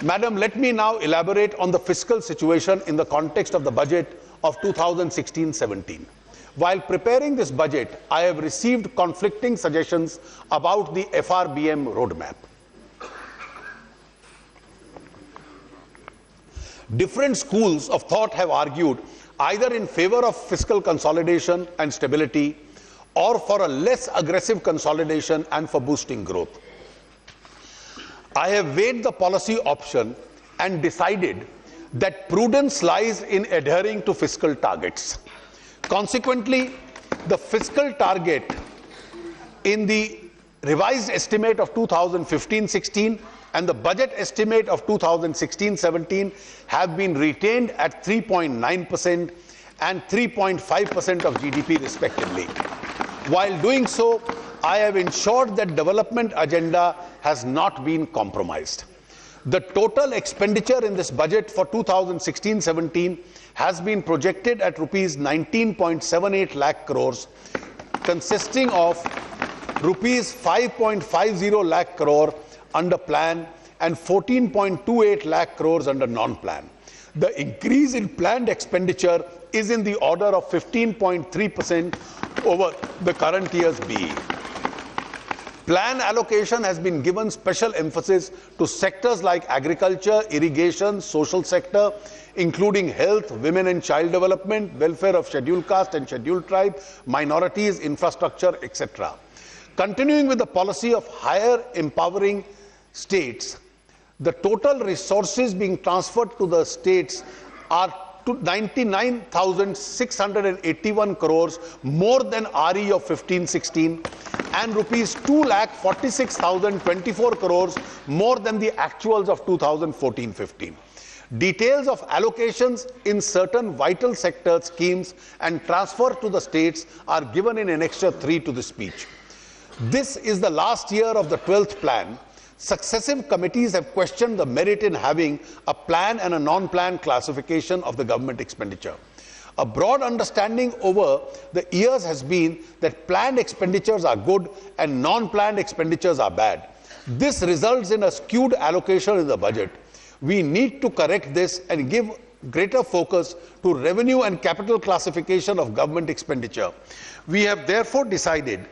Madam, let me now elaborate on the fiscal situation in the context of the budget of 2016-17. While preparing this budget, I have received conflicting suggestions about the FRBM roadmap. Different schools of thought have argued either in favor of fiscal consolidation and stability or for a less aggressive consolidation and for boosting growth. I have weighed the policy option and decided that prudence lies in adhering to fiscal targets. Consequently, the fiscal target in the revised estimate of 2015-16 and the budget estimate of 2016-17 have been retained at 3.9% and 3.5% of GDP respectively. While doing so, I have ensured that development agenda has not been compromised. The total expenditure in this budget for 2016-17 has been projected at rupees 19.78 lakh crores, consisting of rupees 5.50 lakh crore under plan and 14.28 lakh crores under non-plan. The increase in planned expenditure is in the order of 15.3% over the current year's BE. Plan allocation has been given special emphasis to sectors like agriculture, irrigation, social sector, including health, women and child development, welfare of scheduled caste and scheduled tribe, minorities, infrastructure, etc. Continuing with the policy of higher empowering states, the total resources being transferred to the states are 99,681 crores more than RE of 15-16 and rupees 2,46,024 crores more than the actuals of 2014-15. Details of allocations in certain vital sector schemes and transfer to the states are given in Annexure 3 to the speech. This is the last year of the 12th plan. Successive committees have questioned the merit in having a plan and a non-plan classification of the government expenditure. A broad understanding over the years has been that planned expenditures are good and non-planned expenditures are bad. This results in a skewed allocation in the budget. We need to correct this and give greater focus to revenue and capital classification of government expenditure. We have therefore decided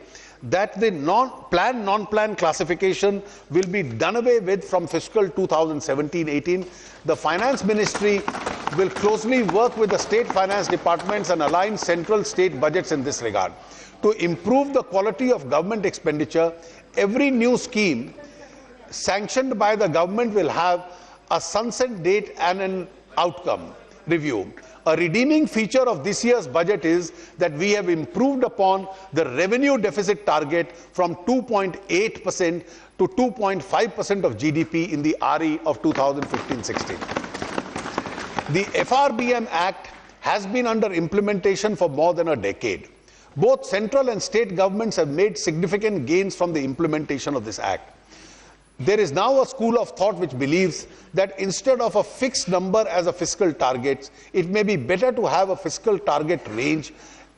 that the non-plan classification will be done away with from fiscal 2017-18. The Finance Ministry will closely work with the state finance departments and align central state budgets in this regard. To improve the quality of government expenditure, every new scheme sanctioned by the government will have a sunset date and an outcome review. A redeeming feature of this year's budget is that we have improved upon the revenue deficit target from 2.8% to 2.5% of GDP in the RE of 2015-16. The FRBM Act has been under implementation for more than a decade. Both central and state governments have made significant gains from the implementation of this act. There is now a school of thought which believes that instead of a fixed number as a fiscal target, it may be better to have a fiscal target range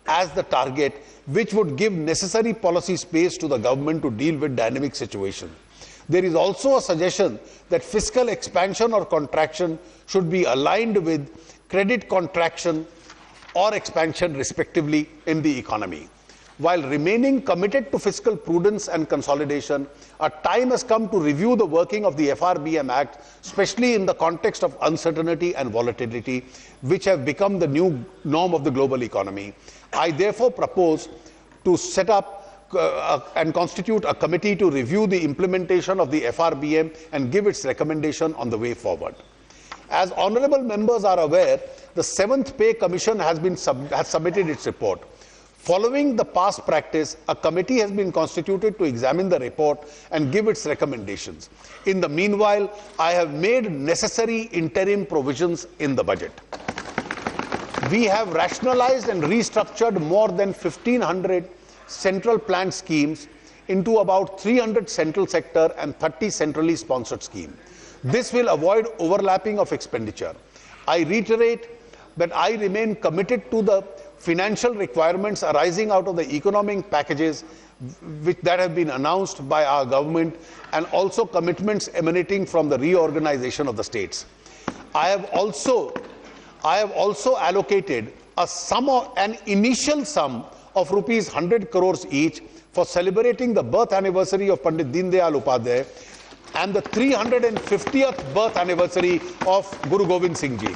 as the target, which would give necessary policy space to the government to deal with dynamic situations. There is also a suggestion that fiscal expansion or contraction should be aligned with credit contraction or expansion respectively in the economy. While remaining committed to fiscal prudence and consolidation, a time has come to review the working of the FRBM Act, especially in the context of uncertainty and volatility, which have become the new norm of the global economy. I therefore propose to set up and constitute a committee to review the implementation of the FRBM and give its recommendation on the way forward. As honourable members are aware, the 7th Pay Commission has submitted its report. Following the past practice, a committee has been constituted to examine the report and give its recommendations. In the meanwhile, I have made necessary interim provisions in the budget. We have rationalized and restructured more than 1,500 central planned schemes into about 300 central sector and 30 centrally sponsored schemes. This will avoid overlapping of expenditure. I reiterate that I remain committed to the financial requirements arising out of the economic packages that have been announced by our government, and also commitments emanating from the reorganization of the states. I have also allocated an initial sum of rupees 100 crores each for celebrating the birth anniversary of Pandit Deen Dayal Upadhyay and the 350th birth anniversary of Guru Gobind Singh Ji.